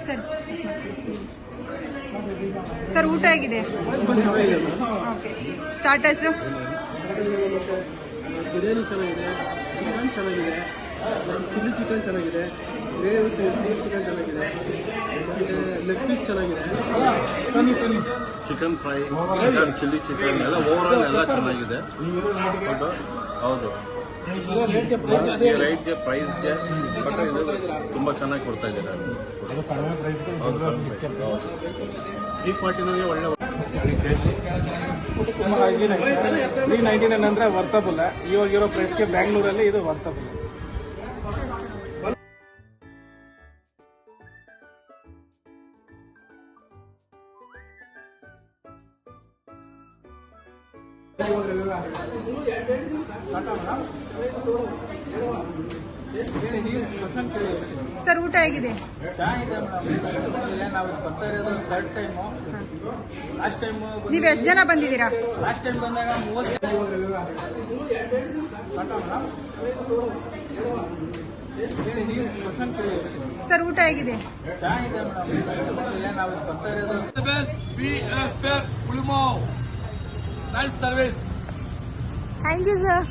Sir sir ಊಟ ಆಗಿದೆ. Okay, starters biryani ಚೆನ್ನಾಗಿದೆ, ಚಿಕನ್ ಚೆನ್ನಾಗಿದೆ, ಚಿಲ್ಲಿ ಚಿಕನ್ ಚೆನ್ನಾಗಿದೆ, ಗ್ರೇವಿ ಚೀಸ್ ಚಿಕನ್ ಚೆನ್ನಾಗಿದೆ, ಲೆಗ್ ಪೀಸ್ ಚೆನ್ನಾಗಿದೆ, ಚಿಕನ್ ಫ್ರೈ, ಚಿಲ್ಲಿ ಚಿಕನ್ ಎಲ್ಲ ಓವರಾಲ್ ಎಲ್ಲ ಚೆನ್ನಾಗಿದೆ. ಹೌದು, ರೈಟ್ಗೆ ಪ್ರೈಸ್ಗೆ ತುಂಬಾ ಚೆನ್ನಾಗಿ ಕೊಡ್ತಾ ಇದ್ದಾರೆ. 349 ಒಳ್ಳೆ 399 ಅಂದ್ರೆ ವರ್ತಬಲ್. ಇವಾಗಿರೋ ಪ್ರೈಸ್ಗೆ ಬ್ಯಾಂಗ್ಳೂರಲ್ಲಿ ಇದು ವರ್ತಬಲ್. ಸರ್ ಊಟ ಆಗಿದೆ. ಚೆನ್ನಾಗಿದೆ ಮೇಡಮ್. ನಾವು ಬರ್ತಾ ಇರೋದು ಥರ್ಡ್ ಟೈಮು. ಲಾಸ್ಟ್ ಟೈಮ್ ನೀವು ಎಷ್ಟು ಜನ ಬಂದಿದ್ದೀರಾ? ಲಾಸ್ಟ್ ಟೈಮ್ ಬಂದಾಗ 30 ಸರ್ ಊಟ ಆಗಿದೆ. ಚೆನ್ನಾಗಿದೆ ಮೇಡಮ್. ನಾವು ಬರ್ತಾ ಇರೋದು ಥ್ಯಾಂಕ್ ಯು ಸರ್.